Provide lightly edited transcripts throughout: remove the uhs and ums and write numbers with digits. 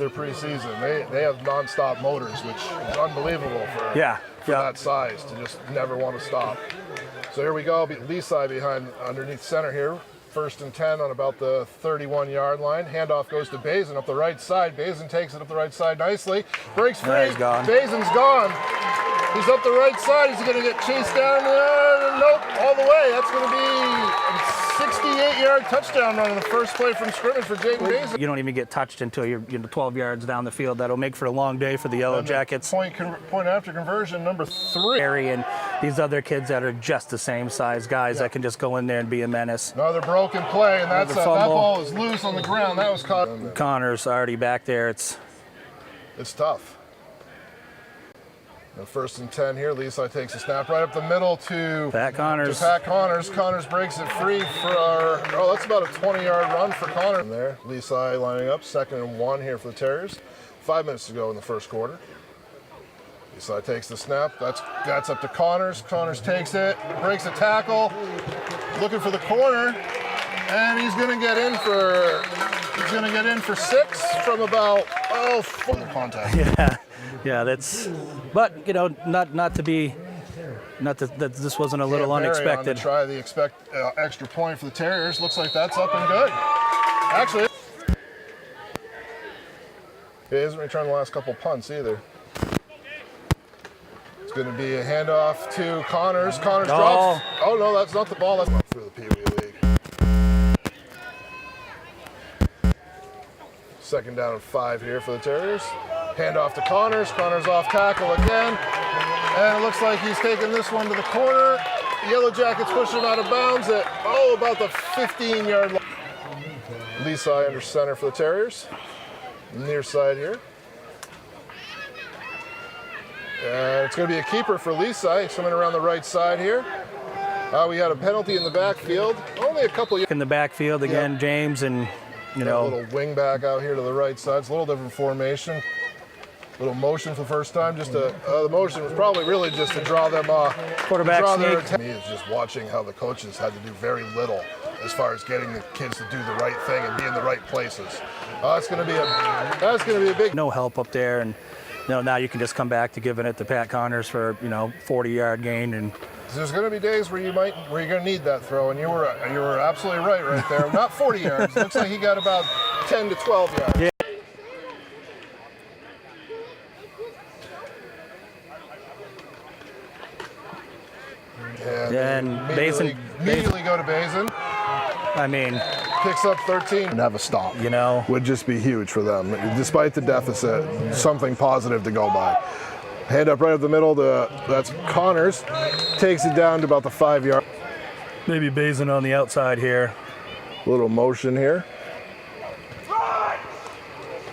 Their preseason, they have nonstop motors, which is unbelievable for that size to just never want to stop. So here we go, Leaside behind underneath center here. 1st and 10 on about the 31-yard line. Handoff goes to Bazin up the right side. Bazin takes it up the right side nicely. Breaks free. He's gone. Bazin's gone. He's up the right side. He's going to get chased down. Nope, all the way. That's going to be a 68-yard touchdown run in the first play from scrimmage for Jaden Bazin. You don't even get touched until you're 12 yards down the field. That'll make for a long day for the Yellow Jackets. Point after conversion, number 3. Harry and these other kids that are just the same size guys that can just go in there and be a menace. Another broken play, and that ball is loose on the ground. That was caught. Connor's already back there. It's tough. And 1st and 10 here. Leaside takes a snap right up the middle to Pat Connors. Connors breaks it free for that's about a 20-yard run for Connors. There, Leaside lining up. 2nd and 1 here for the Terriers. 5 minutes to go in the first quarter. Leaside takes the snap. That's up to Connors. Connors takes it, breaks a tackle, looking for the corner, and he's going to get in for 6 from about full contact. Yeah, that's. But not that this wasn't a little unexpected. To try the extra point for the Terriers. Looks like that's up and good. Actually, he hasn't returned the last couple punts either. It's going to be a handoff to Connors. Connors drops. Oh no, that's not the ball. That's not through the Pee Wee League. 2nd down and 5 here for the Terriers. Handoff to Connors. Connors off tackle again. And it looks like he's taking this one to the corner. Yellow Jackets push him out of bounds at, about the 15-yard line. Leaside under center for the Terriers. Near side here. It's going to be a keeper for Leaside. Coming around the right side here. We had a penalty in the backfield. Only a couple. In the backfield again, James and a little wing back out here to the right side. It's a little different formation. Little motion for the first time. The motion was probably really just to draw them off. Quarterback sneak. Me is just watching how the coaches had to do very little as far as getting the kids to do the right thing and be in the right places. That's going to be a big. No help up there, and now you can just come back to giving it to Pat Connors for 40-yard gain. And there's going to be days where you're going to need that throw, and you were absolutely right there. Not 40 yards. Looks like he got about 10 to 12 yards. Yeah. And immediately go to Bazin. I mean, picks up 13 and have a stop. Would just be huge for them. Despite the deficit, something positive to go by. Hand up right up the middle. That's Connors. Takes it down to about the 5-yard. Maybe Bazin on the outside here. Little motion here.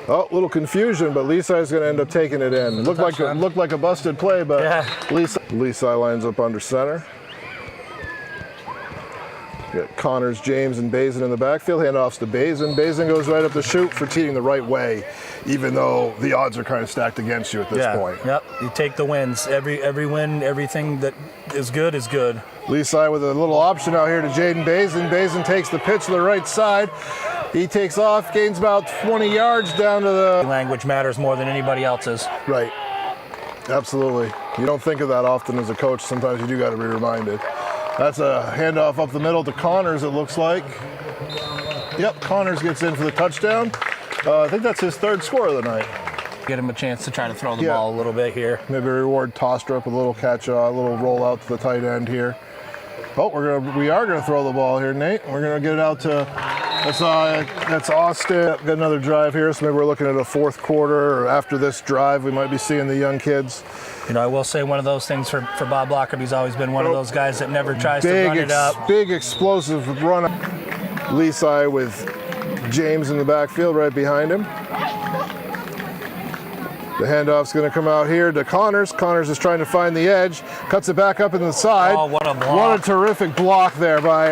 Little confusion, but Leaside's going to end up taking it in. Looked like a busted play, but Leaside lines up under center. Got Connors, James, and Bazin in the backfield. Handoffs to Bazin. Bazin goes right up the chute for teeing the right way, even though the odds are kind of stacked against you at this point. Yep. You take the wins. Every win, everything that is good is good. Leaside with a little option out here to Jaden Bazin. Bazin takes the pitch to the right side. He takes off, gains about 20 yards down to the... Language matters more than anybody else's. Right. Absolutely. You don't think of that often as a coach. Sometimes you do got to be reminded. That's a handoff up the middle to Connors, it looks like. Yep, Connors gets in for the touchdown. I think that's his 3rd score of the night. Get him a chance to try to throw the ball a little bit here. Maybe reward Tostrup with a little catch, a little roll out to the tight end here. We are gonna throw the ball here, Nate. We're gonna get it out to that's Austin. Got another drive here, so maybe we're looking at a 4th quarter, or after this drive, we might be seeing the young kids. I will say one of those things for Bob Lockerby's always been one of those guys that never tries to run it up. Big explosive run. Leaside with James in the backfield right behind him. The handoff's going to come out here to Connors. Connors is trying to find the edge. Cuts it back up in the side. Oh, what a block. What a terrific block there by,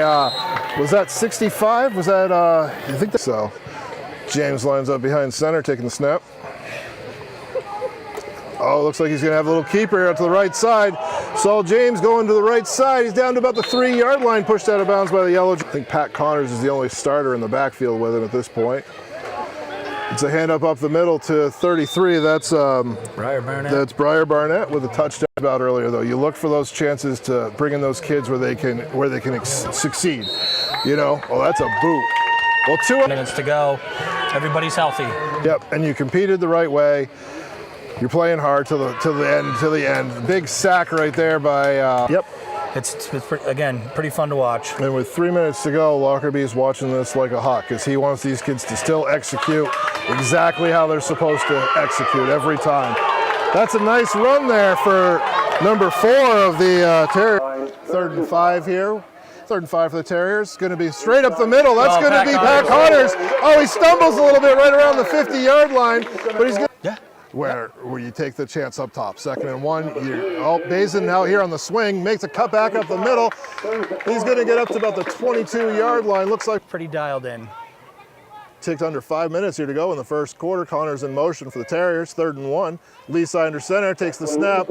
was that 65? Was that, I think that's so. James lines up behind center, taking the snap. Looks like he's going to have a little keeper here out to the right side. Saul James going to the right side. He's down to about the 3-yard line, pushed out of bounds by the Yellow. I think Pat Connors is the only starter in the backfield with him at this point. It's a hand up the middle to 33. That's Briar Barnett. That's Briar Barnett with a touchdown about earlier, though. You look for those chances to bring in those kids where they can succeed. You know, well, that's a boot. Well, 2 minutes to go. Everybody's healthy. Yep, and you competed the right way. You're playing hard till the end. Big sack right there by. Yep. It's again pretty fun to watch. And with 3 minutes to go, Lockerbie's watching this like a hawk because he wants these kids to still execute exactly how they're supposed to execute every time. That's a nice run there for number 4 of the Terriers. 3rd and 5 here. 3rd and 5 for the Terriers. Going to be straight up the middle. That's going to be Pat Connors. Oh, he stumbles a little bit right around the 50-yard line, but he's good. Yeah. Where you take the chance up top. 2nd and 1. Bazin now here on the swing, makes a cut back up the middle. He's going to get up to about the 22-yard line. Looks like pretty dialed in. Ticked under 5 minutes here to go in the first quarter. Connors in motion for the Terriers. 3rd and 1. Leaside under center takes the snap.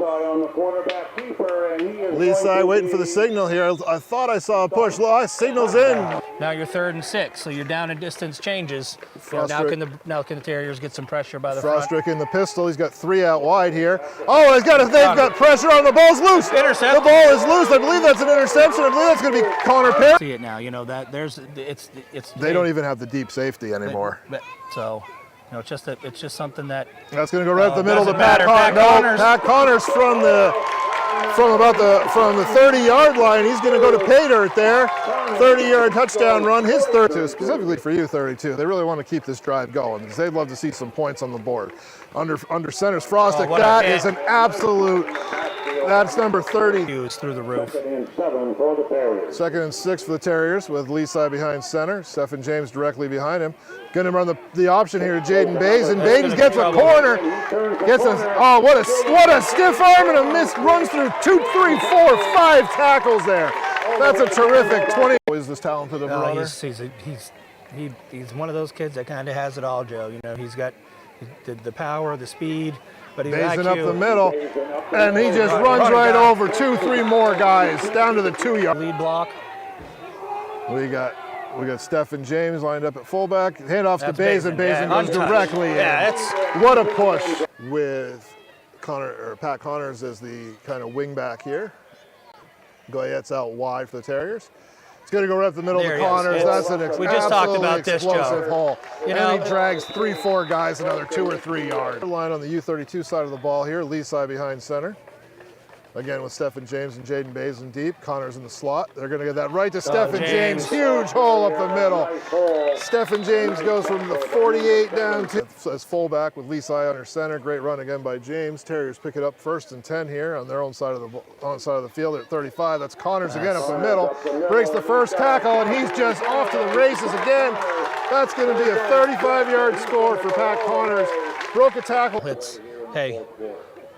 Leaside waiting for the signal here. I thought I saw a push. Signal's in. Now you're 3rd and 6, so you're down and distance changes. Now can the Terriers get some pressure by the front? Frostrick in the pistol. He's got 3 out wide here. Oh, they've got pressure on the ball's loose. Intercept. The ball is loose. I believe that's an interception. I believe that's going to be Connor Pitt. See it now. You know that it's. They don't even have the deep safety anymore. So, you know, it's just something that. That's going to go right up the middle to Pat Connors. Pat Connors from the 30-yard line. He's going to go to pay dirt there. 30-yard touchdown run. His 32, specifically for you, 32. They really want to keep this drive going because they'd love to see some points on the board. Under center's Frostick. That is an absolute. That's number 30. He was through the roof. 2nd and 6 for the Terriers with Leaside behind center. Stephen James directly behind him. Going to run the option here to Jaden Bazin. Bazin gets a corner. What a stiff arm and a miss. Runs through 2, 3, 4, 5 tackles there. That's a terrific 20. Is this talented of a runner? He's one of those kids that kind of has it all, Joe. You know, he's got the power, the speed. But Bazin up the middle, and he just runs right over 2, 3 more guys down to the 2-yard lead block. We got Stephen James lined up at fullback. Handoffs to Bazin. Bazin goes directly in. What a push with Pat Connors as the kind of wing back here. Goyette's out wide for the Terriers. It's going to go right up the middle to Connors. That's an we just talked about this, explosive Joe. haul. And he drags 3, 4 guys another 2 or 3 yards. Line on the U32 side of the ball here. Leaside behind center. Again with Stephen James and Jaden Bazin deep. Connors in the slot. They're going to get that right to Stephen James. Huge hole up the middle. Stephen James goes from the 48 down to as fullback with Leaside under center. Great run again by James. Terriers pick it up 1st and 10 here on their own side of the field at 35. That's Connors again up the middle. Breaks the first tackle and he's just off to the races again. That's going to be a 35-yard score for Pat Connors. Broke a tackle. Hey.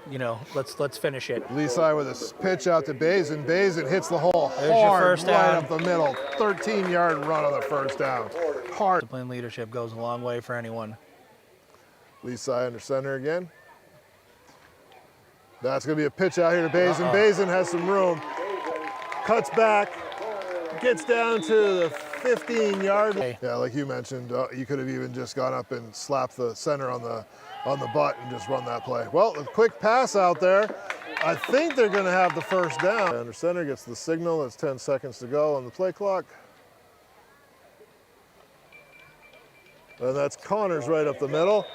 You know, let's finish it. Leaside with a pitch out to Bazin. Bazin hits the hole There's hard your first down. right up the middle. 13-yard run on the first down. Hard. Discipline leadership goes a long way for anyone. Leaside under center again. That's going to be a pitch out here to Bazin. Bazin has some room. Cuts back. Gets down to the 15-yard line. Yeah, like you mentioned, you could have even just gone up and slapped the center on the butt and just run that play. Well, a quick pass out there. I think they're going to have the first down. Under center gets the signal. It's 10 seconds to go on the play clock. And that's Connors right up the middle.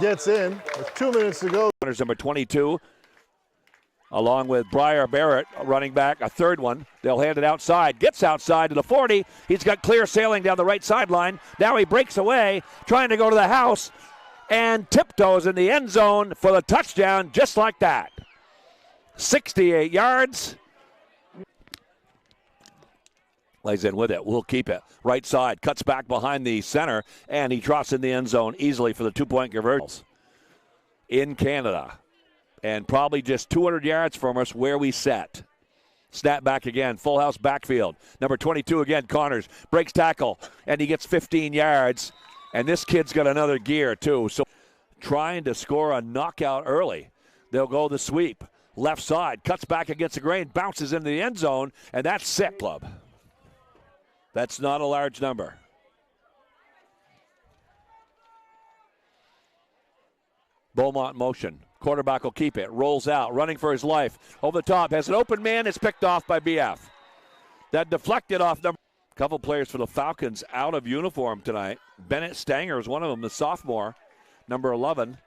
Gets in with 2 minutes to go. Connors number 22, along with Briar Barrett, running back, a third one. They'll hand it outside. Gets outside to the 40. He's got clear sailing down the right sideline. Now he breaks away, trying to go to the house, and tiptoes in the end zone for the touchdown just like that. 68 yards. Lays in with it. We'll keep it. Right side. Cuts back behind the center, and he drops in the end zone easily for the 2-point conversion. In Canada. And probably just 200 yards from us where we set. Snap back again. Full house backfield. Number 22 again, Connors. Breaks tackle, and he gets 15 yards. And this kid's got another gear, too. So trying to score a knockout early. They'll go the sweep. Left side. Cuts back against the grain. Bounces into the end zone. And that's set, club. That's not a large number. Beaumont motion. Quarterback will keep it. Rolls out. Running for his life. Over the top. Has an open man. It's picked off by BF. That deflected off number. A couple players for the Falcons out of uniform tonight. Bennett Stanger is one of them, the sophomore, number 11.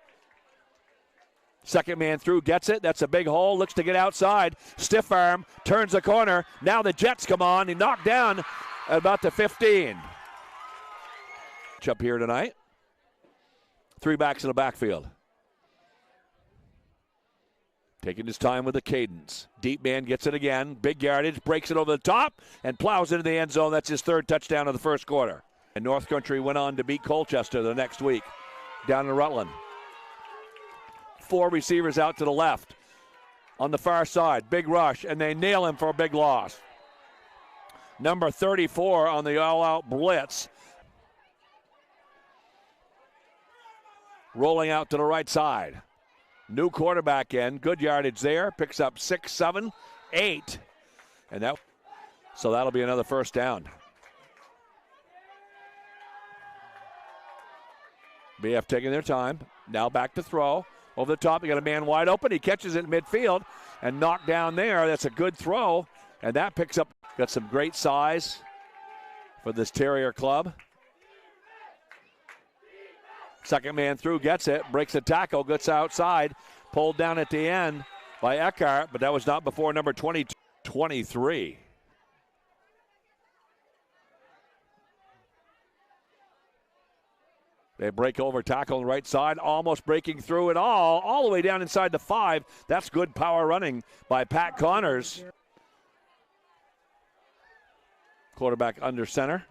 Second man through, gets it. That's a big hole. Looks to get outside. Stiff arm. Turns the corner. Now the Jets come on. He knocked down at about the 15. Up here tonight. 3 backs in the backfield. Taking his time with the cadence. Deep man gets it again. Big yardage. Breaks it over the top and plows into the end zone. That's his 3rd touchdown of the first quarter. And North Country went on to beat Colchester the next week down in Rutland. 4 receivers out to the left. On the far side. Big rush. And they nail him for a big loss. Number 34 on the all-out blitz. Rolling out to the right side. New quarterback in. Good yardage there. Picks up 6, 7, 8. So that'll be another first down. BF taking their time. Now back to throw. Over the top, you got a man wide open. He catches it in midfield and knocked down there. That's a good throw. And that picks up. Got some great size for this Terrier club. Second man through, gets it, breaks the tackle, gets outside, pulled down at the end by Eckhart, but that was not before number 23. They break over, tackle on the right side, almost breaking through it all the way down inside the 5. That's good power running by Pat Connors. Quarterback under center.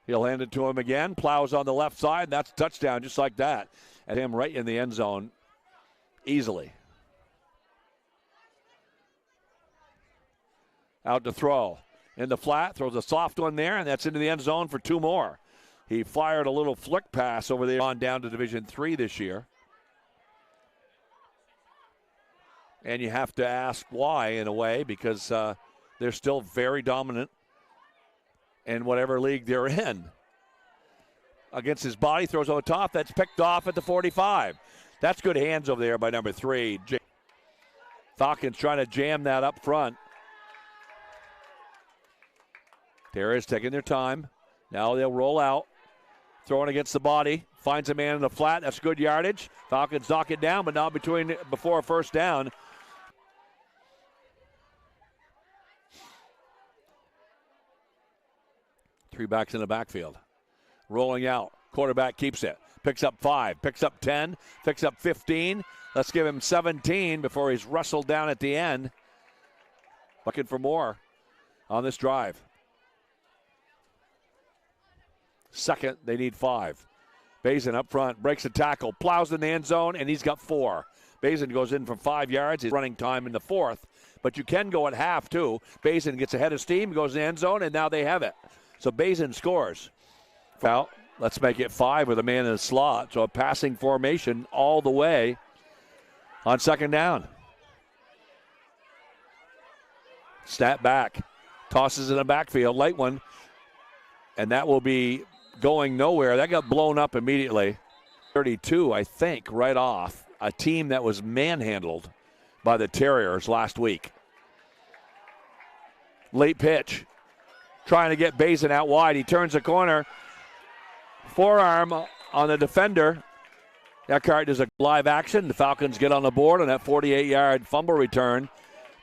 He'll hand it to him again. Plows on the left side. That's a touchdown just like that. At him right in the end zone easily. Out to throw. In the flat. Throws a soft one there, and that's into the end zone for 2 more. He fired a little flick pass over there on down to Division III this year. And you have to ask why in a way because they're still very dominant in whatever league they're in. Against his body, throws over the top. That's picked off at the 45. That's good hands over there by number 3. Falcons trying to jam that up front. Terriers taking their time. Now they'll roll out. Throwing against the body. Finds a man in the flat. That's good yardage. Falcons knock it down, but not before a first down. Three backs in the backfield. Rolling out. Quarterback keeps it. Picks up 5. Picks up 10. Picks up 15. Let's give him 17 before he's wrestled down at the end. Looking for more on this drive. Second, they need 5. Bazin up front. Breaks a tackle. Plows in the end zone, and he's got 4. Bazin goes in for 5 yards. He's running time in the 4th. But you can go at half, too. Bazin gets ahead of steam, goes in the end zone, and now they have it. So Bazin scores. Foul. Let's make it 5 with a man in the slot. So a passing formation all the way on second down. Snap back. Tosses in the backfield. Light one. And that will be going nowhere. That got blown up immediately. 32, I think, right off. A team that was manhandled by the Terriers last week. Late pitch. Trying to get Bazin out wide. He turns the corner. Forearm on the defender. Eckhart does a live action. The Falcons get on the board on that 48-yard fumble return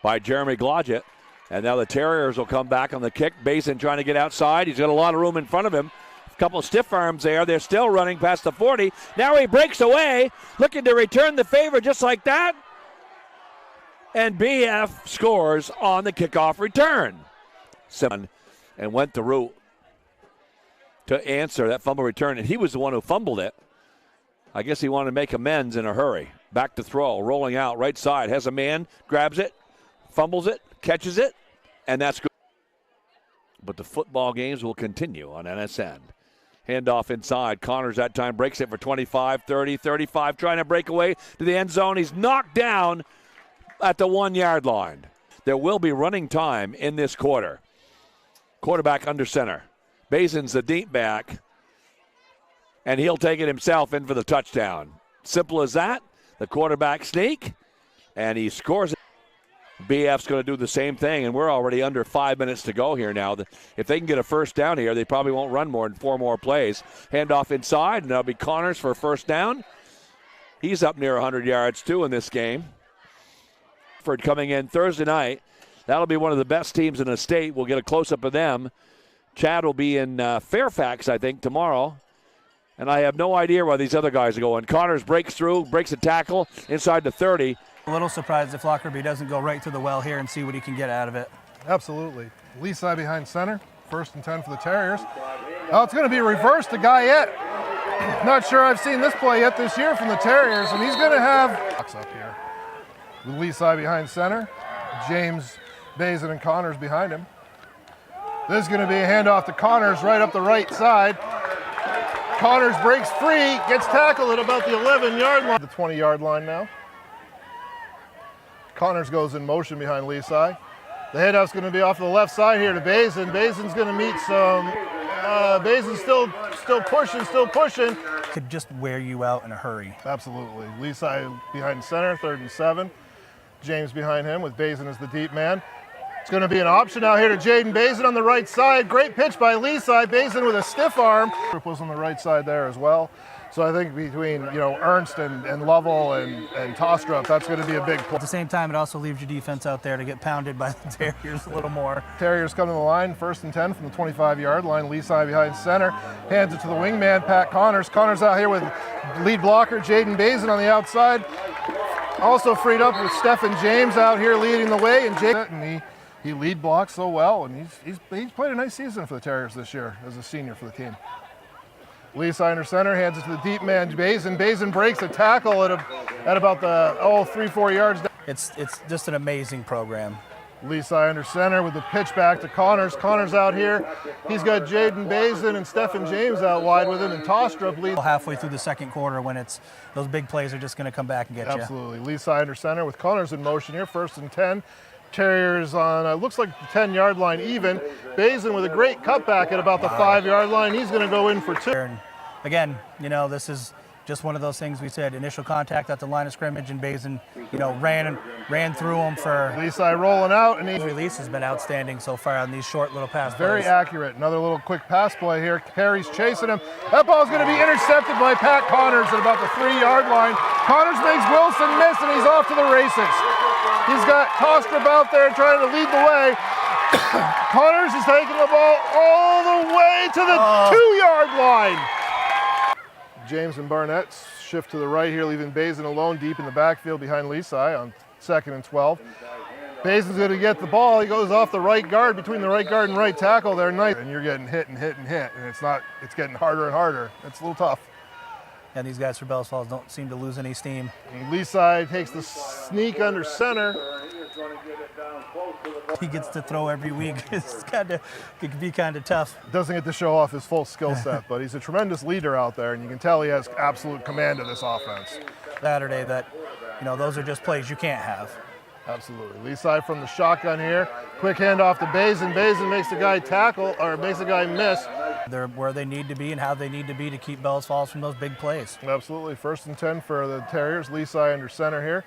by Jeremy Glodgett. And now the Terriers will come back on the kick. Bazin trying to get outside. He's got a lot of room in front of him. A couple of stiff arms there. They're still running past the 40. Now he breaks away, looking to return the favor just like that. And BF scores on the kickoff return. And went the route to answer that fumble return. And he was the one who fumbled it. I guess he wanted to make amends in a hurry. Back to throw, rolling out, right side. Has a man, grabs it, fumbles it, catches it, and that's good. But the football games will continue on NSN. Handoff inside. Connors that time breaks it for 25, 30, 35, trying to break away to the end zone. He's knocked down at the 1-yard line. There will be running time in this quarter. Quarterback under center. Bazin's the deep back, and he'll take it himself in for the touchdown. Simple as that. The quarterback sneak, and he scores it. BF's going to do the same thing, and we're already under 5 minutes to go here now. If they can get a first down here, they probably won't run more than 4 more plays. Handoff inside, and that'll be Connors for a first down. He's up near 100 yards, too, in this game. For coming in Thursday night. That'll be one of the best teams in the state. We'll get a close-up of them. Chad will be in Fairfax, I think, tomorrow. And I have no idea where these other guys are going. Connors breaks through, breaks a tackle inside the 30. A little surprised if Lockerbie doesn't go right to the well here and see what he can get out of it. Absolutely. Leaside behind center. 1st and 10 for the Terriers. Oh, it's going to be reversed to Guyette. Not sure I've seen this play yet this year from the Terriers, and he's going to have box up here. With Leaside behind center. James, Bazin, and Connors behind him. This is going to be a handoff to Connors right up the right side. Connors breaks free, gets tackled at about the 11-yard line. The 20-yard line now. Connors goes in motion behind Leaside. The handoff's going to be off the left side here to Bazin. Bazin's going to meet some. Bazin's still pushing. Could just wear you out in a hurry. Absolutely. Leaside behind center, 3rd and 7. James behind him with Bazin as the deep man. It's going to be an option out here to Jaden Bazin on the right side. Great pitch by Leaside. Bazin with a stiff arm. Was on the right side there as well. So I think between Ernst and Lovell and Tostrup, that's going to be a big play. At the same time, it also leaves your defense out there to get pounded by the Terriers a little more. Terriers come to the line, 1st and 10 from the 25-yard line. Leaside behind center. Hands it to the wingman, Pat Connors. Connors out here with lead blocker Jaden Bazin on the outside. Also freed up with Stephen James out here leading the way. And he lead blocks so well, and he's played a nice season for the Terriers this year as a senior for the team. Leaside under center, hands it to the deep man, Bazin. Bazin breaks a tackle at about the 3-4 yards down. It's just an amazing program. Leaside under center with the pitch back to Connors. Connors out here. He's got Jaden Bazin and Stephen James out wide with him, and Tostrup leads. Halfway through the second quarter when those big plays are just going to come back and get you. Absolutely. Leaside under center with Connors in motion here, 1st and 10. Terriers on, looks like the 10-yard line even. Bazin with a great cutback at about the 5-yard line. He's going to go in for 2. And again, this is just one of those things we said, initial contact at the line of scrimmage, and Bazin, ran through him for. Leaside rolling out, and his release has been outstanding so far on these short little pass plays. Very accurate. Another little quick pass play here. Perry's chasing him. That ball's going to be intercepted by Pat Connors at about the 3-yard line. Connors makes Wilson miss, and he's off to the races. He's got Tostrup out there trying to lead the way. Connors is taking the ball all the way to the 2-yard line. James and Barnett shift to the right here, leaving Bazin alone deep in the backfield behind Leaside on 2nd and 12. Bazin's going to get the ball. He goes off the right guard, between the right guard and right tackle there. Nice. And you're getting hit and hit and hit, and it's getting harder and harder. It's a little tough. And these guys for Bells Falls don't seem to lose any steam. And Leaside takes the sneak under center. He gets to throw every week. It can be kind of tough. Doesn't get to show off his full skill set, but he's a tremendous leader out there, and you can tell he has absolute command of this offense. Saturday that, those are just plays you can't have. Absolutely. Leaside from the shotgun here. Quick handoff to Bazin. Bazin makes the guy tackle, or makes the guy miss. They're where they need to be and how they need to be to keep Bells Falls from those big plays. Absolutely. 1st and 10 for the Terriers. Leaside under center here.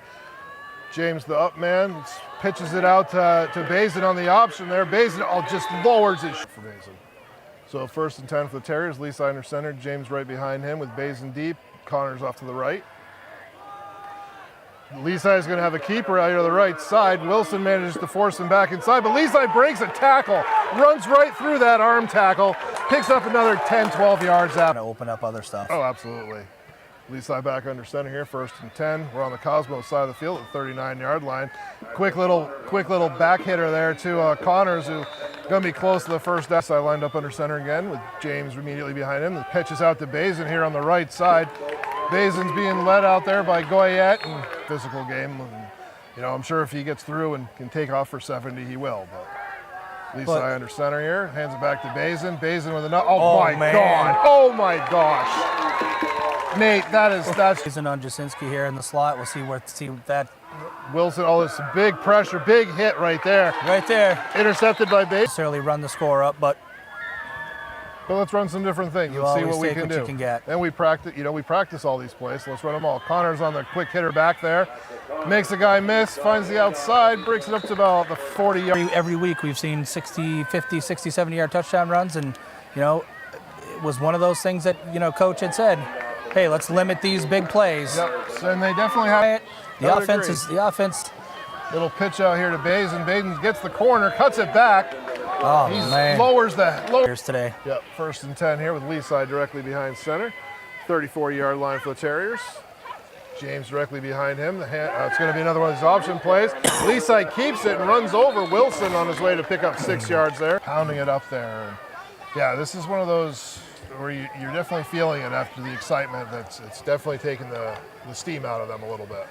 James, the up man, pitches it out to Bazin on the option there. Bazin just lowers his for Bazin. So 1st and 10 for the Terriers. Leaside under center. James right behind him with Bazin deep. Connors off to the right. Leaside is going to have a keeper out here to the right side. Wilson manages to force him back inside, but Leaside breaks a tackle, runs right through that arm tackle, picks up another 10, 12 yards out. To open up other stuff. Oh, absolutely. Leaside back under center here, 1st and 10. We're on the Cosmos side of the field at the 39-yard line. Quick little back hitter there to Connors, who's going to be close to the first down. Side lined up under center again with James immediately behind him. The pitch is out to Bazin here on the right side. Bazin's being led out there by Goyette, and physical game. And, I'm sure if he gets through and can take off for 70, he will. But Leaside under center here, hands it back to Bazin. Bazin with another. Oh my God! Oh my gosh! Nate, that's. Bazin on Jasinski here in the slot. We'll see that. Wilson, this big pressure, big hit right there. Right there. Intercepted by Bazin. Necessarily run the score up, but But let's run some different things You and see always what we take can what do. you can get. And we practice all these plays. So let's run them all. Connor's on the quick hitter back there. Makes a guy miss, finds the outside, breaks it up to about the 40 yard. Every week we've seen 60, 50, 60, 70-yard touchdown runs, and, you know, it was one of those things that, you know, Coach had said, hey, let's limit these big plays. Yep. And they definitely have. The offense. Little pitch out here to Basin. Basin gets the corner, cuts it back. Oh, He man. lowers that. Here's today. Yep, 1st and 10 here with Leaside directly behind center. 34-yard line for the Terriers. James directly behind him. It's going to be another one of these option plays. Leaside keeps it and runs over Wilson on his way to pick up 6 yards there. Pounding it up there. Yeah, this is one of those where you're definitely feeling it after the excitement. It's definitely taking the steam out of them a little bit.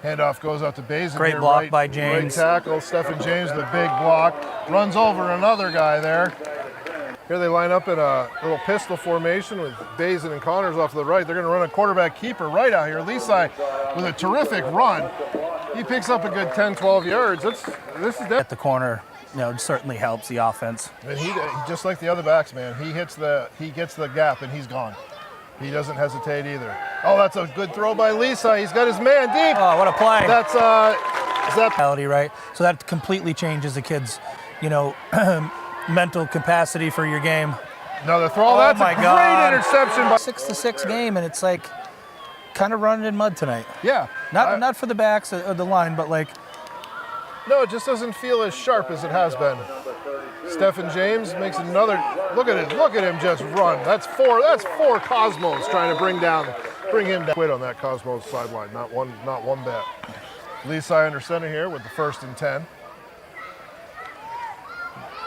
Handoff goes out to Basin. Great here, block by James. Right tackle. Stephen James, the big block. Runs over another guy there. Here they line up in a little pistol formation with Basin and Connors off to the right. They're going to run a quarterback keeper right out here. Leaside with a terrific run. He picks up a good 10, 12 yards. This is At the corner, you know, certainly helps the offense. And he just like the other backs, man. He gets the gap and he's gone. He doesn't hesitate either. Oh, that's a good throw by Leaside. He's got his man deep. Oh, what a play. That's Mentality, right? So that completely changes the kid's, you know, mental capacity for your game. another throw. Oh, That's my a great God. interception by 6-6 game, and it's like kind of running in mud tonight. yeah. Not for the backs of the line, but like No, it just doesn't feel as sharp as it has been. Stephen James makes another. Look at it. Look at him just run. That's four Cosmos trying to bring him down. Quit on that Cosmos sideline. Not one bit. Leaside under center here with the 1st and 10.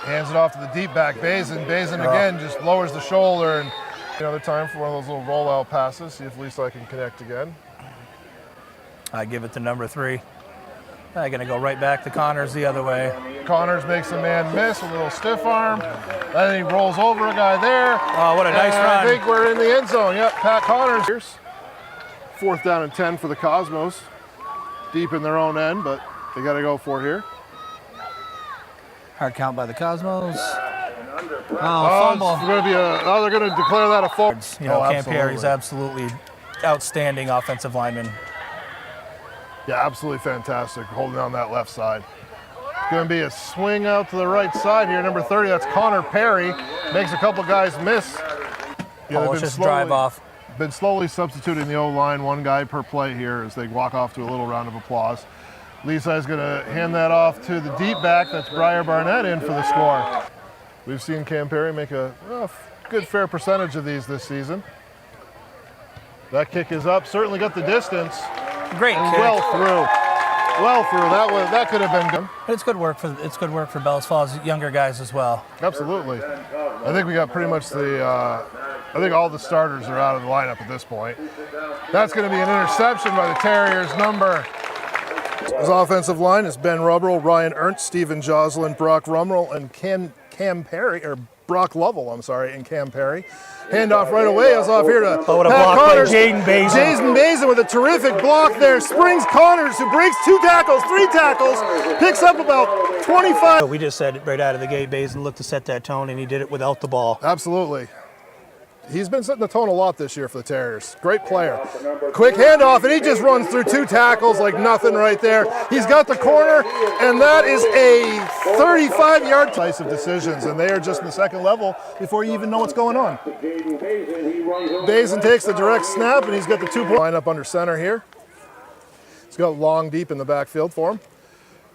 Hands it off to the deep back. Basin again just lowers the shoulder, and another time for one of those little rollout passes. See if Leaside can connect again. I give it to number 3. I'm going to go right back to Connors the other way. Connors makes a man miss, a little stiff arm. Then he rolls over a guy there. Oh, what a nice And run. I think we're in the end zone. Yep, Pat Connors. Here's 4th down and 10 for the Cosmos. Deep in their own end, but they got to go for it here. Hard count by the Cosmos. Oh, Fumble. they're going to declare that a fumble. You know, Oh, Cam Perry's absolutely outstanding offensive lineman. Yeah, absolutely fantastic, holding on that left side. Going to be a swing out to the right side here. Number 30, that's Connor Perry. Makes a couple guys miss. Yeah, Let's just drive off. Been slowly substituting the O-line, one guy per play here as they walk off to a little round of applause. Leaside's going to hand that off to the deep back. That's Briar Barnett in for the score. We've seen Cam Perry make a good fair percentage of these this season. That kick is up. Certainly got the distance. Great kick. Well through. That could have been good. It's good work for Bells Falls younger guys as well. Absolutely. I think we got pretty much I think all the starters are out of the lineup at this point. That's going to be an interception by the Terriers. His offensive line is Ben Rubberl, Ryan Ernst, Stephen Joslin, Brock Rumrell, and Cam Perry, or Brock Lovell, and Cam Perry. Handoff right away. Is off here to what a Pat block Connors. by Jaden Basin. Jason Basin with a terrific block there. Springs Connors, who breaks 2 tackles, 3 tackles, picks up about 25. We just said it right out of the gate. Basin looked to set that tone, and he did it without the ball. Absolutely. He's been setting the tone a lot this year for the Terriers. Great player. Quick handoff, and he just runs through 2 tackles like nothing right there. He's got the corner, and that is a 35-yard decisive decisions, and they are just in the second level before you even know what's going on. Basin takes the direct snap, and he's got the 2-point line up under center here. He's got Long deep in the backfield for him.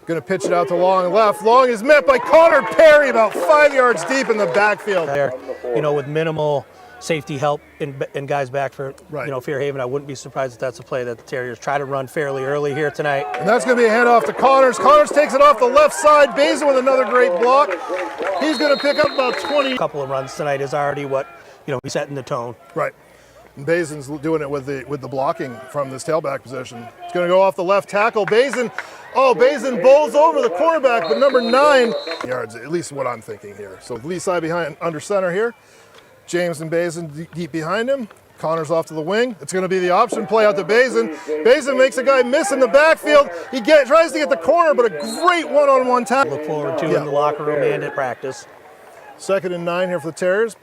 Going to pitch it out to Long left. Long is met by Connor Perry about 5 yards deep in the backfield. There, you know, with minimal safety help and guys back for Right. Fairhaven, I wouldn't be surprised if that's a play that the Terriers try to run fairly early here tonight. And that's going to be a handoff to Connors. Connors takes it off the left side. Basin with another great block. He's going to pick up about 20. A couple of runs tonight is already what he's setting the tone. Right. And Basin's doing it with the blocking from this tailback position. It's going to go off the left tackle. Basin bowls over the cornerback, but number 9 yards, at least what I'm thinking here. So Leaside behind under center here. James and Basin deep behind him. Connors off to the wing. It's going to be the option play out to Basin. Basin makes a guy miss in the backfield. He tries to get the corner, but a great one-on-one tackle. Look forward to in the locker room and at practice. 2nd and 9 here for the Terriers.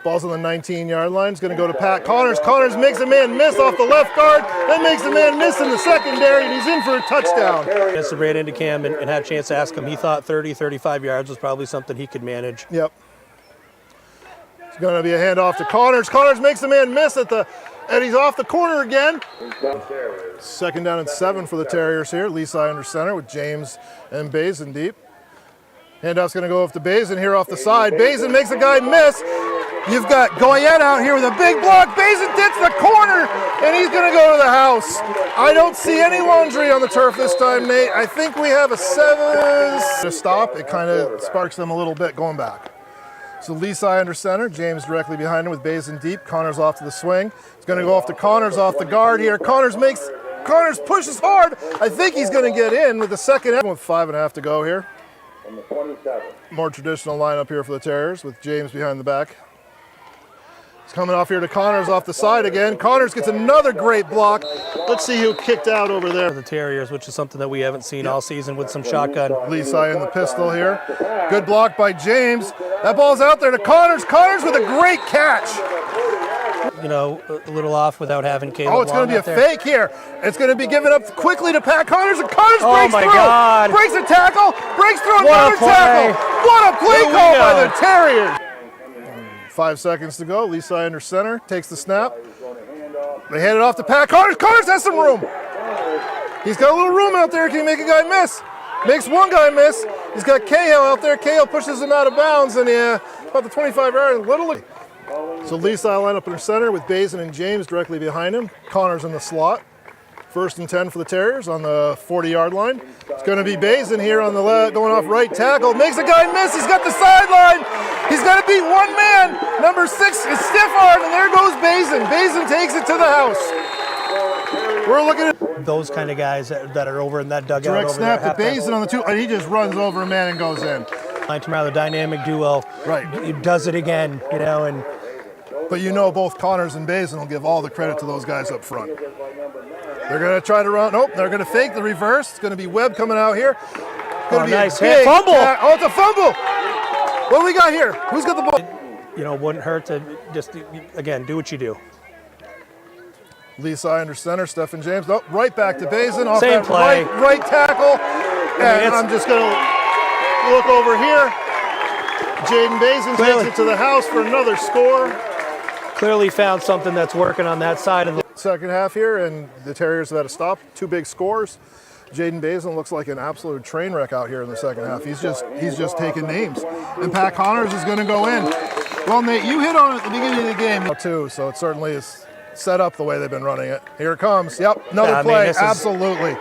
Ball's on the 19-yard line. It's going to go to Pat Connors. Connors makes a man miss off the left guard, then makes a man miss in the secondary, and he's in for a touchdown. Just ran into Cam and had a chance to ask him. He thought 30, 35 yards was probably something he could manage. Yep. It's going to be a handoff to Connors. Connors makes a man miss and he's off the corner again. 2nd down and 7 for the Terriers here. Leaside under center with James and Bazin deep. Handoff's going to go off to Bazin here off the side. Bazin makes a guy miss. You've got Goyette out here with a big block. Bazin hits the corner, and he's going to go to the house. I don't see any laundry on the turf this time, Nate. I think we have a 7. To stop, it kind of sparks them a little bit going back. So Leaside under center, James directly behind him with Bazin deep. Connors off to the swing. It's going to go off to Connors off the guard here. Connors pushes hard. I think he's going to get in with the second with 5.5 to go here. More traditional lineup here for the Terriers with James behind the back. It's coming off here to Connors off the side again. Connors gets another great block. Let's see who kicked out over there. The Terriers, which is something that we haven't seen all season with some shotgun. Leaside in the pistol here. Good block by James. That ball's out there to Connors. Connors with a great catch. You know, a little off without having Caleb. Oh, it's going to be a fake here. It's going to be given up quickly to Pat Connors, and Connors breaks through. God. Breaks a tackle, breaks through another tackle. What a play call by the Terriers. 5 seconds to go. Leaside under center, takes the snap. They hand it off to Pat Connors. Connors has some room. He's got a little room out there. Can he make a guy miss? Makes one guy miss. He's got Cahill out there. Cahill pushes him out of bounds, and about the 25-yard line. So Leaside line up in the center with Bazin and James directly behind him. Connors in the slot. 1st and 10 for the Terriers on the 40-yard line. It's going to be Bazin here on the left, going off right tackle. Makes a guy miss. He's got the sideline. He's got to beat one man. Number 6 is stiff arm, and there goes Bazin. Bazin takes it to the house. We're looking at those kind of guys that are over in that dugout. direct over snap there, to Bazin on the 2, and he just runs over a man and goes in. Tomorrow, the dynamic duo. Right. He does it again, you know, and But both Connors and Bazin will give all the credit to those guys up front. They're going to try to run. Nope, they're going to fake the reverse. It's going to be Webb coming out here. Nice hit. Fumble. Oh, it's a fumble. What do we got here? Who's got the ball? You know, wouldn't hurt to just, again, do what you do. Leaside under center, Stephen James. Nope, right back to Bazin. Off Same that play. Right tackle. And I'm just going to look over here. Jaden Bazin takes it to the house for another score. Clearly found something that's working on that side of the Second half here, and the Terriers have had a stop. 2 big scores. Jaden Bazin looks like an absolute train wreck out here in the second half. He's just taking names. And Pat Connors is going to go in. Well, Nate, you hit on it at the beginning of the game too, so it certainly is set up the way they've been running it. Here it comes. Yep, another play. Absolutely.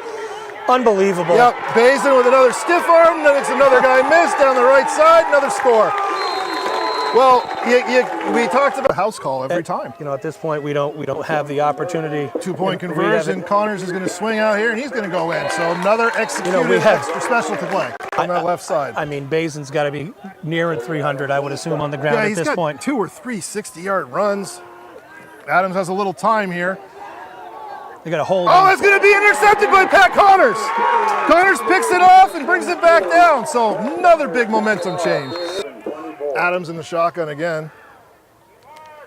Unbelievable. Yep, Bazin with another stiff arm. Then it's another guy missed down the right side. Another score. Well, we talked about a house call every time. You know, at this point, we don't have the opportunity. 2-point conversion. Connors is going to swing out here, and he's going to go in. So another executed extra special to play on that left side. I mean, Bazin's got to be nearing 300, I would assume, on the ground at this point. He's got 2 or 3 60-yard runs. Adams has a little time here. They got a hold. Oh, it's going to be intercepted by Pat Connors. Connors picks it off and brings it back down. So another big momentum change. Adams in the shotgun again.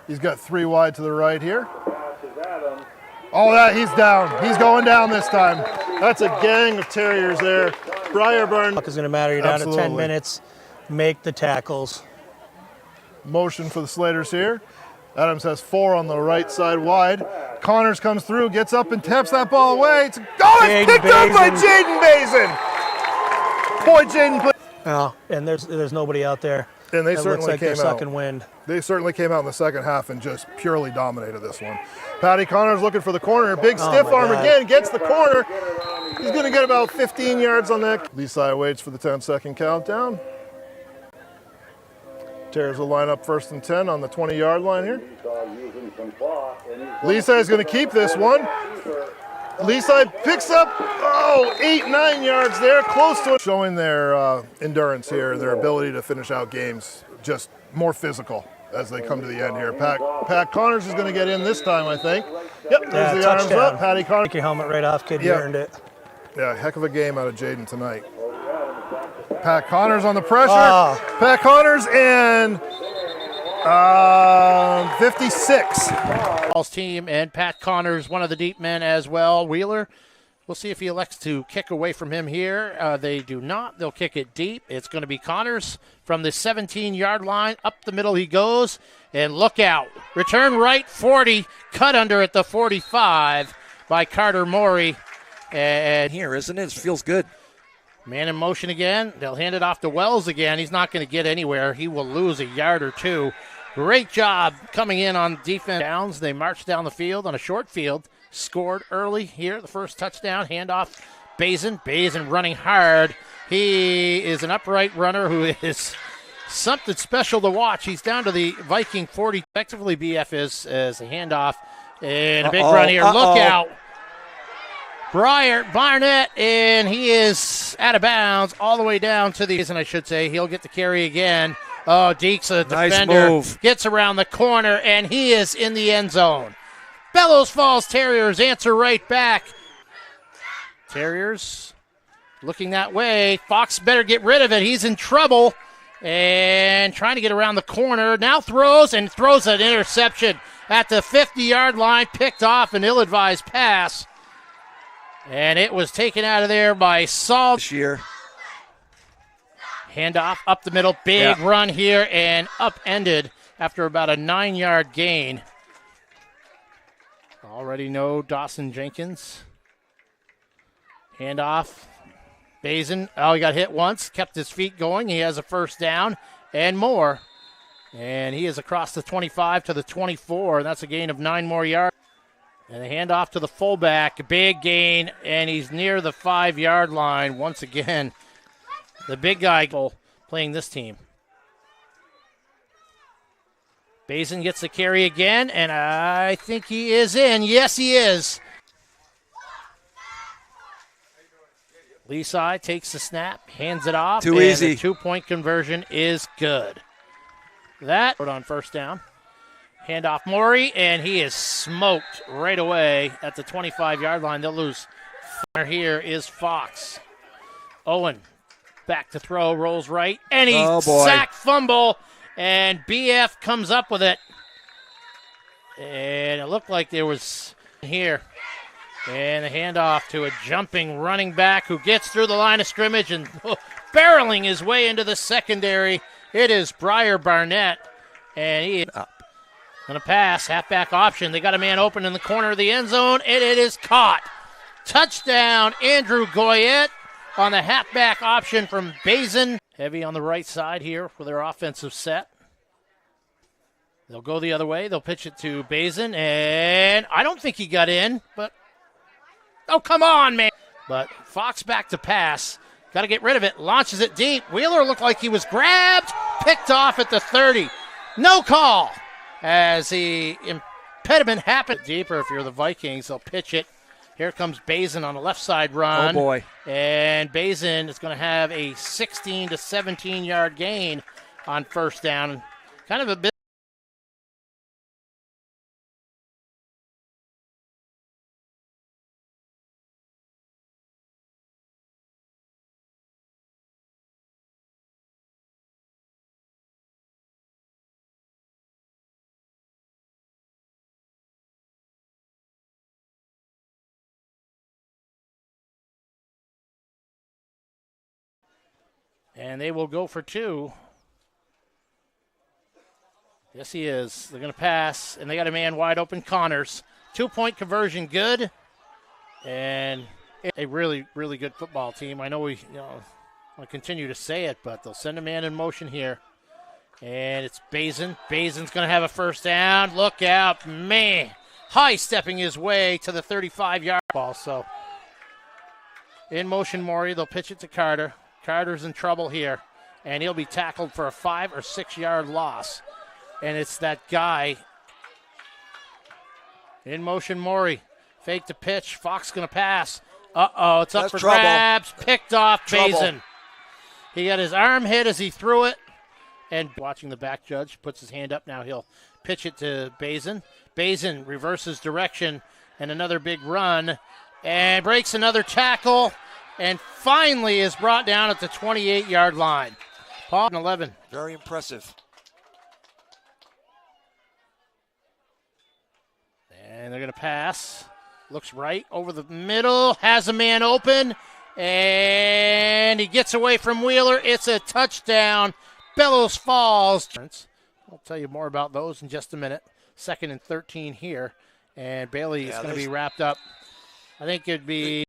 He's got 3 wide to the right here. Oh, he's down. He's going down this time. That's a gang of Terriers there. Briarburn is going to matter. You're down to 10 minutes. Make the tackles. Motion for the Slaters here. Adams has 4 on the right side wide. Connors comes through, gets up and taps that ball away. It's picked up by Jaden Bazin. Boy, Jaden. Oh, and there's nobody out there. And they that certainly looks like came they're out. sucking wind. They certainly came out in the second half and just purely dominated this one. Patty Connors looking for the corner. Big stiff arm again, gets the corner. He's going to get about 15 yards on that. Leaside waits for the 10-second countdown. Terriers will line up 1st and 10 on the 20-yard line here. Leaside is going to keep this one. Leaside picks up, 8-9 yards there, close to it. Showing their endurance here, their ability to finish out games, just more physical as they come to the end here. Pat Connors is going to get in this time, I think. Yep, there's the arms up. Patty Connors. Take your helmet right off, kid. You earned it. Yeah, heck of a game out of Jaden tonight. Pat Connors on the pressure. Ah. Pat Connors and 56. Team and Pat Connors, one of the deep men as well. Wheeler, we'll see if he elects to kick away from him here. They do not. They'll kick it deep. It's going to be Connors from the 17-yard line. Up the middle he goes. And look out. Return right, 40. Cut under at the 45 by Carter Morey. And Here, isn't it? It feels good. man in motion again. They'll hand it off to Wells again. He's not going to get anywhere. He will lose a yard or two. Great job coming in on defense downs. They marched down the field on a short field. Scored early here. The first touchdown. Handoff. Bazin. Bazin running hard. He is an upright runner who is something special to watch. He's down to the Viking 40. Effectively, BF is as a handoff. And a big run here. Look out. Barnett, and he is out of bounds all the way down to the, and I should say, he'll get the carry again. Oh, Deeks, a Nice defender, move. gets around the corner, and he is in the end zone. Bellows Falls Terriers answer right back. Terriers looking that way. Fox better get rid of it. He's in trouble. And trying to get around the corner. Now throws an interception at the 50-yard line. Picked off an ill-advised pass. And it was taken out of there by Saul. This year. Handoff up the middle. Big run here and upended after about a 9-yard gain. Already know Dawson Jenkins. Handoff. Bazin. Oh, he got hit once. Kept his feet going. He has a first down and more. And he is across the 25 to the 24. And that's a gain of 9 more yards. And the handoff to the fullback. Big gain. And he's near the 5-yard line once again. The big guy playing this team. Bazin gets the carry again, and I think he is in. Yes, he is. Leaside takes the snap, hands it off. Too and easy. The 2-point conversion is good. That on first down. Handoff Morey, and he is smoked right away at the 25-yard line. They'll lose. Here is Fox. Owen back to throw, rolls right, and he sacked fumble, and BF comes up with it. And it looked like there was here. And the handoff to a jumping running back who gets through the line of scrimmage and barreling his way into the secondary. It is Briar Barnett, and he is going to pass, halfback option. They got a man open in the corner of the end zone, and it is caught. Touchdown, Andrew Goyette on the halfback option from Bazin. Heavy on the right side here for their offensive set. They'll go the other way. They'll pitch it to Bazin, and I don't think he got in, but oh, come on, man. But Fox back to pass. Got to get rid of it. Launches it deep. Wheeler looked like he was grabbed. Picked off at the 30. No call as the impediment happened. Deeper if you're the Vikings. They'll pitch it. Here comes Bazin on the left side run. Oh, boy. And Bazin is going to have a 16 to 17-yard gain on first down. Kind of a bit. And they will go for 2. Yes, he is. They're going to pass, and they got a man wide open, Connors. 2-point conversion good, and a really, really good football team. I know we want to continue to say it, but they'll send a man in motion here. And it's Bazin. Bazin's going to have a first down. Look out, man. High stepping his way to the 35-yard ball. So in motion, Morey. They'll pitch it to Carter. Carter's in trouble here, and he'll be tackled for a 5 or 6 yard loss. And it's that guy in motion, Morey. Fake to pitch. Fox going to pass. Uh-oh, it's up for grabs. Picked off Bazin. He got his arm hit as he threw it. And watching the back judge, puts his hand up. Now he'll pitch it to Bazin. Bazin reverses direction and another big run and breaks another tackle. and finally is brought down at the 28-yard line. Paul, 11. Very impressive. And they're going to pass. Looks right over the middle, has a man open, and he gets away from Wheeler. It's a touchdown. Bellows Falls. I'll tell you more about those in just a minute. 2nd and 13 here, and Bailey is going to be wrapped up. I think it'd be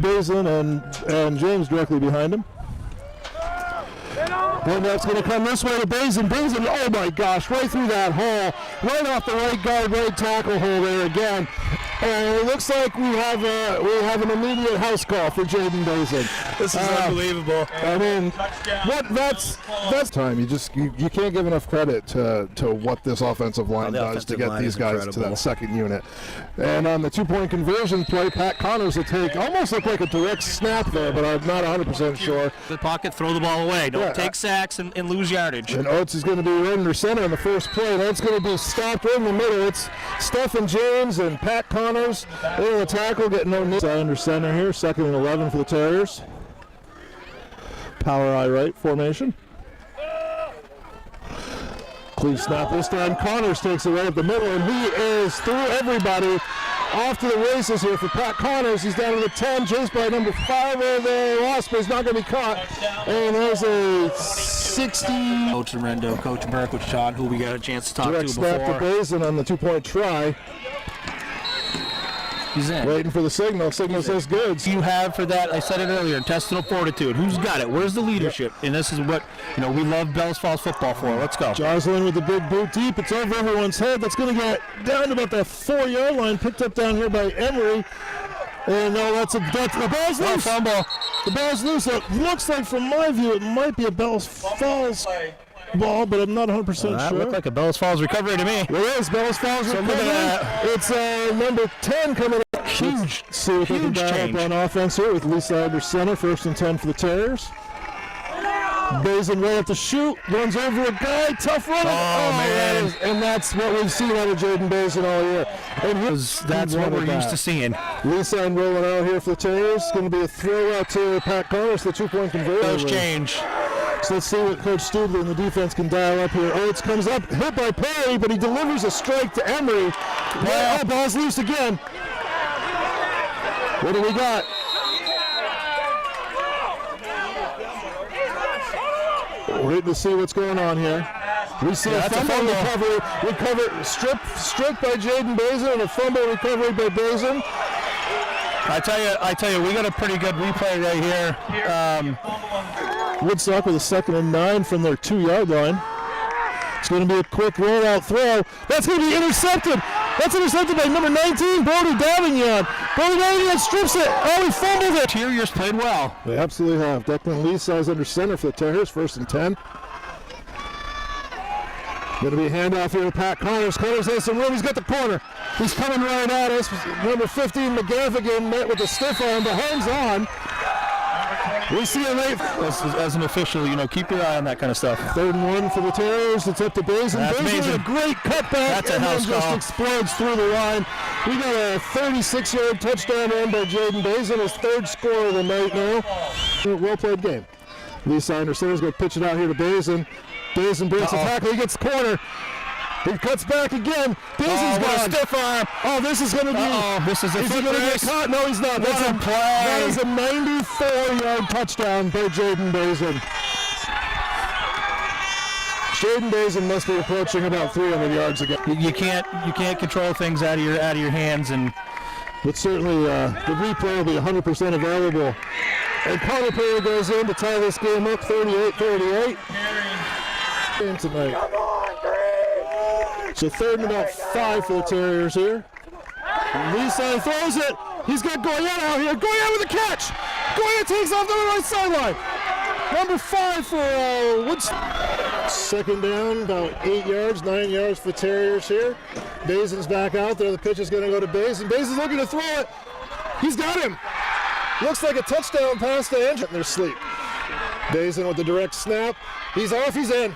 Basin and James directly behind him. And that's going to come this way to Basin. Basin, oh my gosh, right through that hole, right off the right guard, right tackle hole there again. And it looks like we have an immediate house call for Jaden Bazin. This is unbelievable. I mean, that's time. You can't give enough credit to what this offensive line does to get these guys to that second unit. And on the 2-point conversion play, Pat Connors will take almost look like a direct snap there, but I'm not 100% sure. The pocket, throw the ball away. Don't take sacks and lose yardage. And Oates is going to be right under center in the first play. That's going to be stopped right in the middle. It's Stephen James and Pat Connors. They're the tackle, getting no knee. Under center here, 2nd and 11 for the Terriers. Power eye right formation. Clean snap this time. Connors takes it right up the middle, and he is through everybody. Off to the races here for Pat Connors. He's down to the 10, chased by number 5 of the Wasp, but he's not going to be caught. And there's a 60. Coach Lorenzo, Coach Burke with Sean, who we got a chance to talk to Direct before. snap to Bazin on the 2-point try. He's in. Waiting for the signal. Signal says good. You have for that, I said it earlier, intestinal fortitude. Who's got it? Where's the leadership? And this is what, we love Bells Falls football for. Let's go. Joslin with the big boot deep. It's over everyone's head. That's going to get down to about that 4-yard line. Picked up down here by Emery. And no, that's the ball's loose. Fumble. The ball's loose. It looks like, from my view, it might be a Bells Falls ball, but I'm not 100% sure. That looked like a Bells Falls recovery to me. It is Bells Falls recovery. Look at that. It's number 10 coming up. Huge. Let's see if they can dial up on offense here with Lisa under center. 1st and 10 for the Terriers. Bazin right up to shoot, runs over a guy, tough run. Oh, man. And that's what we've seen out of Jaden Bazin all year. And that's what we're used to seeing. Lisa rolling out here for the Terriers. It's going to be a throw out to Pat Connors, the 2-point conversion. Those change. So let's see what Coach Stubler and the defense can dial up here. Oates comes up, hit by Perry, but he delivers a strike to Emery. Oh, ball's loose again. What do we got? Waiting to see what's going on here. We see a fumble recovery. Stripped by Jaden Bazin, and a fumble recovery by Bazin. I tell you, we got a pretty good replay right here. Woodstock with a 2nd and 9 from their 2-yard line. It's going to be a quick rollout throw. That's going to be intercepted. That's intercepted by number 19, Brody Davignon. Brody Davignon strips it. Oh, he fumbled it. Terriers played well. They absolutely have. Declan Lisa is under center for the Terriers, 1st and 10. Going to be a handoff here to Pat Connors. Connors has some room. He's got the corner. He's coming right at us. Number 15, McGaffigan, met with a stiff arm, but hangs on. We see it late. As an official, keep your eye on that kind of stuff. 3rd and 1 for the Terriers. It's up to Bazin. That's Bazin with a great cutback. That's a house just call. Explodes through the line. We got a 36-yard touchdown run by Jaden Bazin, his 3rd score of the night now. Well played game. Lisa Anderson's going to pitch it out here to Bazin. Bazin breaks a tackle. He gets the corner. He cuts back again. Bazin's got a stiff arm. Oh, this is going to be. This is a Is he going to get caught? No, he's not. That's a play. That is a 94-yard touchdown by Jaden Bazin. Jaden Bazin must be approaching about 300 yards again. You can't control things out of your hands, but certainly the replay will be 100% available. And Connor Perry goes in to tie this game up, 38-38. In tonight. So 3rd and about 5 for the Terriers here. Lisa throws it. He's got Goyette out here. Goyette with a catch. Goyette takes off the right sideline. Number 5 for Woods. 2nd down, about 8 yards, 9 yards for Terriers here. Bazin's back out there. The pitch is going to go to Bazin. Bazin's looking to throw it. He's got him. Looks like a touchdown pass to Andrew in their sleep. Bazin with the direct snap. He's off. He's in.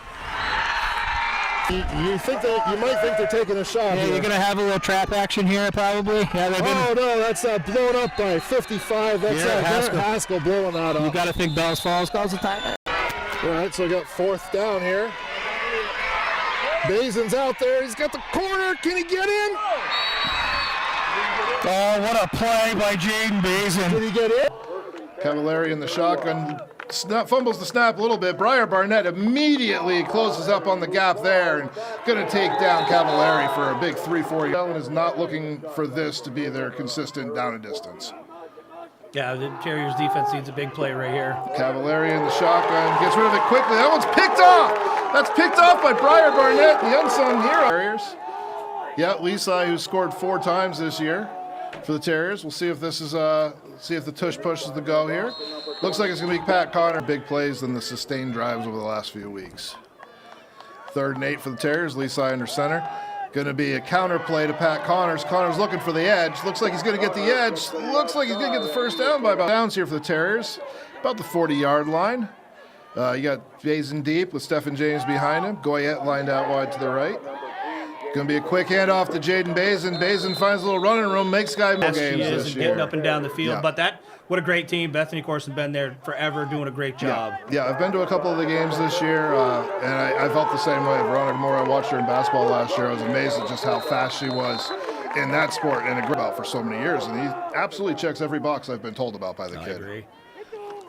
You might think they're taking a shot. Yeah, here. you're gonna have a little trap action here, probably. Yeah, oh no, that's blown up by 55. That's Haskell blowing that up. You got to think Bells Falls calls the timeout. All right, so we got 4th down here. Bazin's out there. He's got the corner. Can he get in? Oh, what a play by Jaden Bazin. Can he get in? Cavallari in the shotgun. Fumbles the snap a little bit. Briar Barnett immediately closes up on the gap there and going to take down Cavallari for a big 3-4. Allen is not looking for this to be their consistent down and distance. Yeah, the Terriers defense needs a big play right here. Cavallari in the shotgun, gets rid of it quickly. That one's picked off. That's picked off by Briar Barnett, the unsung hero. Terriers. Yeah, Lisi, who scored 4 times this year. for the Terriers. We'll see if this is see if the tush pushes the go here. Looks like it's going to be Pat Connor. Big plays than the sustained drives over the last few weeks. 3rd and 8 for the Terriers. Leaside under center. Going to be a counter play to Pat Connors. Connors looking for the edge. Looks like he's going to get the edge. Looks like he's going to get the first down by about downs here for the Terriers. About the 40-yard line. You got Basin deep with Stephen James behind him. Goyette lined out wide to the right. Going to be a quick handoff to Jaden Basin. Basin finds a little running room, makes guy more Yes, games she is, this and year. getting up and down the field. Yeah. But what a great team. Bethany, of course, has been there forever, doing a great job. Yeah, I've been to a couple of the games this year, and I felt the same way. Veronica Moore, I watched her in basketball last year. I was amazed at just how fast she was in that sport and a about for so many years. And he absolutely checks every box I've been told about by the I kid. agree.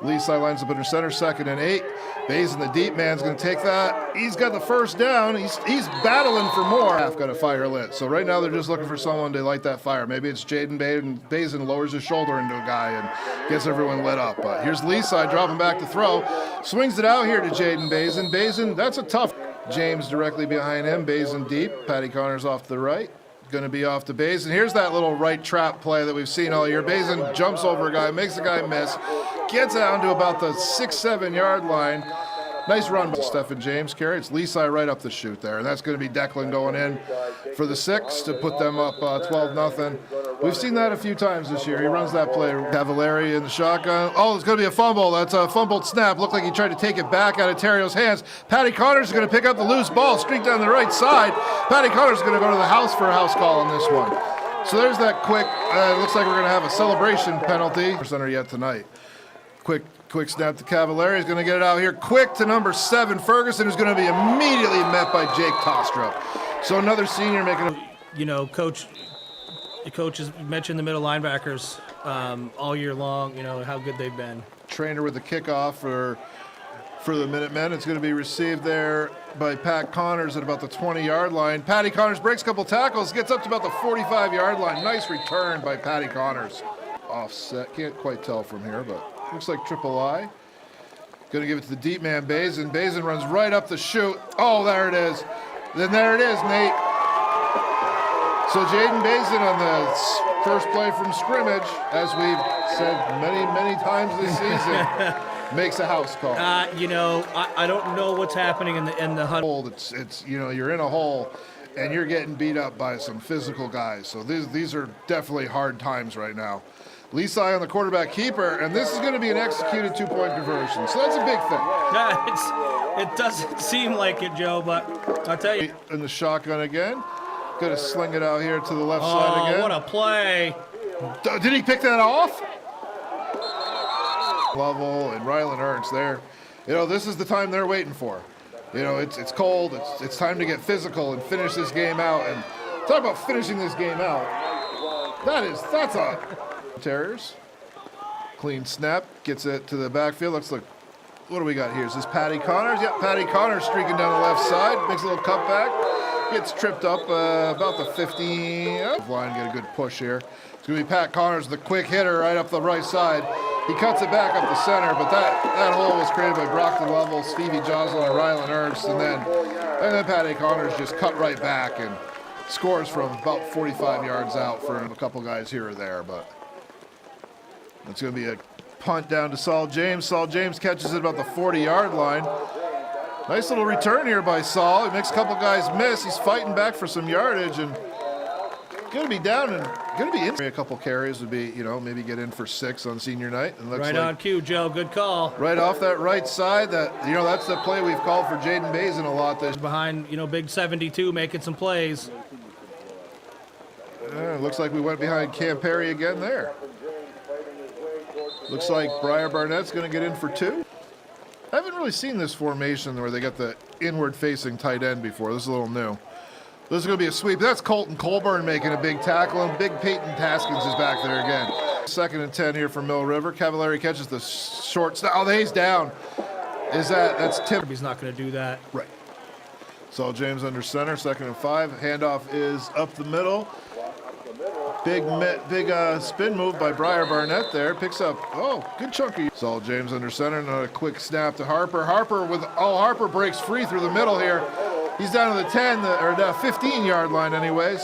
Lee sidelines up under center, 2nd and 8. Basin, the deep man's going to take that. He's got the first down. He's battling for more. Half got a fire lit. So right now they're just looking for someone to light that fire. Maybe it's Jaden Basin lowers his shoulder into a guy and gets everyone lit up. But here's Lee side dropping back to throw. Swings it out here to Jaden Basin. Basin, that's a tough. James directly behind him. Basin deep. Patty Connors off to the right. Going to be off to Basin. Here's that little right trap play that we've seen all year. Basin jumps over a guy, makes the guy miss, gets down to about the 6-7 yard line. Nice run by Stephen James carry. It's Leaside right up the chute there, and that's going to be Declan going in for the 6 to put them up 12-0. We've seen that a few times this year. He runs that play. Cavallari in the shotgun. Oh, it's going to be a fumble. That's a fumbled snap. Looked like he tried to take it back out of Terrio's hands. Patty Connors is going to pick up the loose ball, streak down the right side. Patty Connors is going to go to the house for a house call on this one. So there's that quick. It looks like we're going to have a celebration penalty. Center yet tonight. Quick snap to Cavallari. He's going to get it out here quick to number 7, Ferguson, who's going to be immediately met by Jake Tostrup. So another senior making a... You know, Coach has mentioned the middle linebackers all year long, you know, how good they've been. Trainer with the kickoff for the Minutemen. It's going to be received there by Pat Connors at about the 20-yard line. Patty Connors breaks a couple tackles, gets up to about the 45-yard line. Nice return by Patty Connors. Offset, can't quite tell from here, but looks like triple I. Going to give it to the deep man, Basin. Basin runs right up the chute. Oh, there it is. Then there it is, Nate. So Jaden Basin on the first play from scrimmage, as we've said many times this season, makes a house call. You know, I don't know what's happening in the huddle. It's you know, you're in a hole and you're getting beat up by some physical guys. So these are definitely hard times right now. Leaside on the quarterback keeper, and this is going to be an executed 2-point conversion. So that's a big thing. It doesn't seem like it, Joe, but I'll tell you. In the shotgun again. Going to sling it out here to the left side again. Oh, what a play. Did he pick that off? Level and Rylan Ernst there. You know, this is the time they're waiting for. You know, it's cold. It's time to get physical and finish this game out. And talk about finishing this game out. That's a Terriers. Clean snap. Gets it to the backfield. Looks like, what do we got here? Is this Patty Connors? Yep, Patty Connors streaking down the left side. Makes a little cutback. Gets tripped up about the 15. Line get a good push here. It's going to be Pat Connors, the quick hitter right up the right side. He cuts it back up the center, but that hole was created by Brockton Level, Stevie Joslin, and Rylan Ernst, and then Patty Connors just cut right back and scores from about 45 yards out for a couple guys here or there. But it's going to be a punt down to Saul James. Saul James catches it about the 40-yard line. Nice little return here by Saul. He makes a couple guys miss. He's fighting back for some yardage and going to be down and going to be in. A couple carries would be, you know, maybe get in for 6 on senior night. And looks Right like on cue, Joe. Good call. right off that right side. That, you know, that's the play we've called for Jaden Basin a lot. This Behind, you know, big 72 making some plays. looks like we went behind Cam Perry again there. Looks like Briar Barnett's going to get in for 2. I haven't really seen this formation where they got the inward-facing tight end before. This is a little new. This is going to be a sweep. That's Colton Colburn making a big tackle, and Big Peyton Taskins is back there again. 2nd and 10 here for Mill River. Cavallari catches the short snap. Oh, he's down. That's Tim. He's not going to do that. Right. Saul James under center. 2nd and 5. Handoff is up the middle. Big spin move by Briar Barnett there. Picks up, good chunky. Saul James under center. Another quick snap to Harper. Harper breaks free through the middle here. He's down to the 10, or the 15-yard line anyways.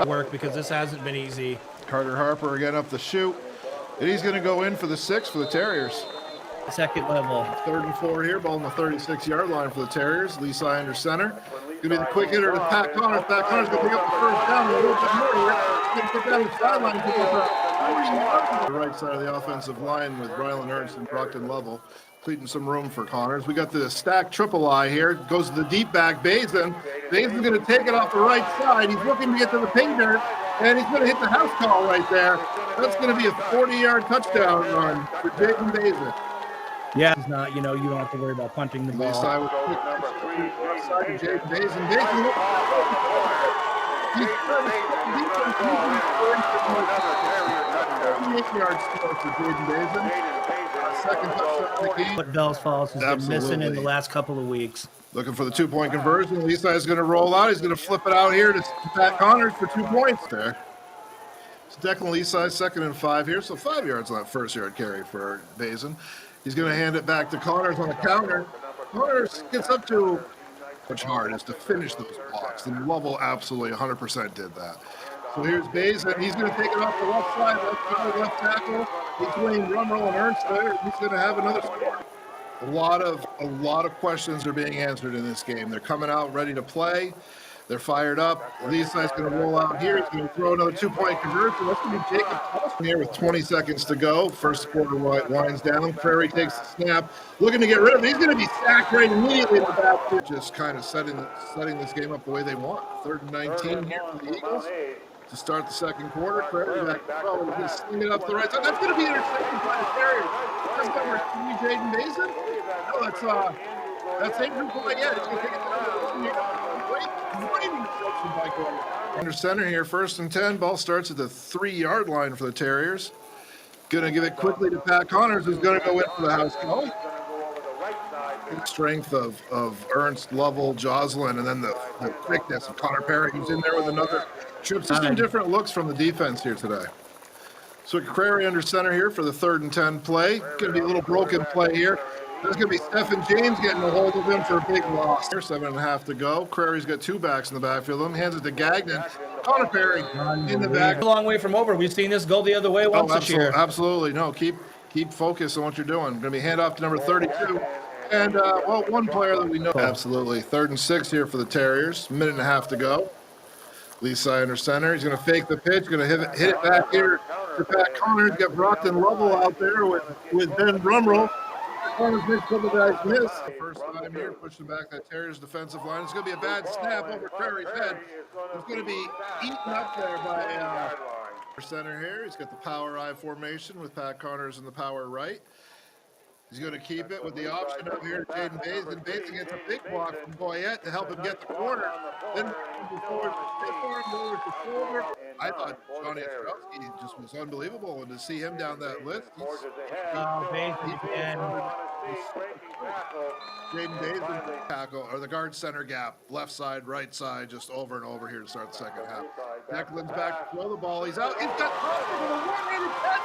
Work because this hasn't been easy. Carter Harper again up the chute. And he's going to go in for the 6 for the Terriers. Second level. 3rd and 4 here, ball on the 36-yard line for the Terriers. Lee Sy under center. Going to be the quick hitter to Pat Connors. Pat Connors going to pick up the first down a little bit more here. He's going to get down the sideline and pick up 40 yards on the right side of the offensive line with Rylan Ernst and Brockton Level. Completing some room for Connors. We got the stack triple I here. Goes to the deep back, Bazin. Bazin's going to take it off the right side. He's looking to get to the pay dirt, and he's going to hit the house call right there. That's going to be a 40-yard touchdown run for Jaden Bazin. Yeah, it's not, you don't have to worry about punting the ball. Side with quick side to Jaden Bazin. Bazin looks he's trying to 38 yards score for Jaden Bazin. Second touchdown of the game. What Bells Falls has been missing in the last couple of weeks. Looking for the 2-point conversion. Lee Sy is going to roll out. He's going to flip it out here to Pat Connors for 2 points there. It's Declan Lee Sy, 2nd and 5 here, so 5 yards on that first yard carry for Bazin. He's going to hand it back to Connors on a counter. Connors gets up to much hard is to finish those blocks, and Lovell absolutely 100% did that. So here's Bazin. He's going to take it off the left side, left tackle between Rumroll and Ernst there. He's going to have another score. A lot of questions are being answered in this game. They're coming out ready to play. They're fired up. Lee Sy's going to roll out here. He's going to throw another 2-point conversion. That's going to be Jacob Paulson here with 20 seconds to go. First quarter winds down. Prairie takes the snap, looking to get rid of it. He's going to be sacked right immediately in the backfield. Just kind of setting this game up the way they want. 3rd and 19 here for the Eagles to start the second quarter. Prairie back to throw. He's going to sling it up the right side. That's going to be intercepted by the Terriers. That's number 3, Jaden Bazin. No, that's Andrew Poyet. He's going to take it down. Under center here, 1st and 10. Ball starts at the 3-yard line for the Terriers. Going to give it quickly to Pat Connors, who's going to go in for the house call. Strength of Ernst, Lovell, Jocelyn, and then the quickness of Connor Perry, who's in there with another trip. Some different looks from the defense here today. So Prairie under center here for the 3rd and 10 play. Going to be a little broken play here. There's going to be Stephen James getting a hold of him for a big loss. 7.5 to go. Prairie's got 2 backs in the backfield. Hands it to Gagnon. Connor Perry in the back. A long way from over. We've seen this go the other way once this year. Absolutely. No, keep focus on what you're doing. Going to be handoff to number 32. And, one player that we know. Absolutely. 3rd and 6 here for the Terriers. 1.5 to go. Lee Sy under center. He's going to fake the pitch. Going to hit it back here to Pat Connors. Got Brockton Lovell out there with Ben Rumroll. Connors makes a couple guys miss. First time here, pushing back that Terriers defensive line. It's going to be a bad snap over Prairie's head. It's going to be eaten up there by center here. He's got the power I formation with Pat Connors in the power right. He's going to keep it with the option up here to Jaden Bazin. Bazin gets a big block from Poyet to help him get the corner. Then forward to shoulder. I thought Johnny Ostrowski just was unbelievable, and to see him down that list, Jaden Bazin tackle, or the guard center gap, left side, right side, just over and over here to start the second half. Declan's back to throw the ball. He's out. He's got one-handed catch.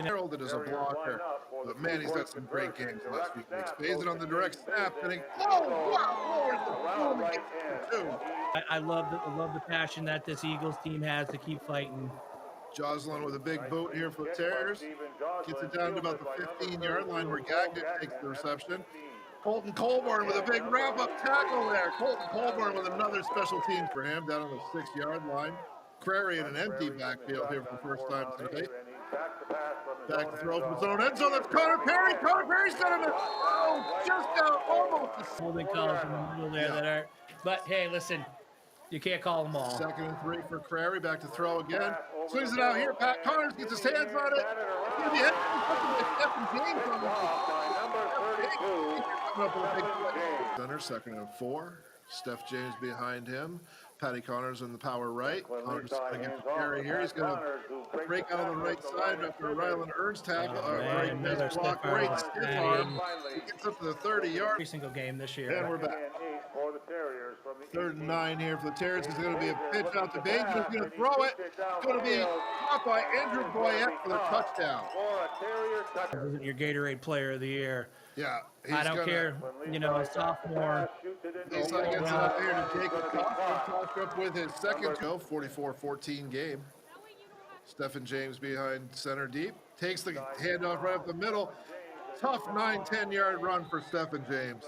Heralded as a blocker, but man, he's got some great games the last few weeks. Bazin on the direct snap, and I love the passion that this Eagles team has to keep fighting. Jocelyn with a big boot here for the Terriers. Gets it down to about the 15-yard line where Gagnon takes the reception. Colton Colborn with a big wrap-up tackle there. Colton Colborn with another special team for him down on the 6-yard line. Prairie in an empty backfield here for the first time today. Back to throw from his own end zone. That's Connor Perry. Connor Perry's got him. Oh, just out almost. Holding calls in the middle there that are. But hey, listen, you can't call them all. 2nd and 3 for Prairie. Back to throw again. Swings it out here. Pat Connors gets his hands on it. It's going to be headed to Stephen James on it. Center, 2nd and 4. Steph James behind him. Patty Connors in the power right. Connors against Perry here. He's going to break out on the right side after a Rylan Ernst tackle. Great miss block, great stiff arm. He gets up to the 30-yard. Every single game this year. And we're back. 3rd and 9 here for the Terriers. It's going to be a pitch out to Baines. He's going to throw it. It's going to be caught by Andrew Boyette for the touchdown. Isn't your Gatorade Player of the Year? Yeah. I don't care, a sophomore. Leaside gets it up here to Jacob Kostrup with his second 44-14 game. Stephen James behind center deep. Takes the handoff right up the middle. Tough 9-10 yard run for Stephen James.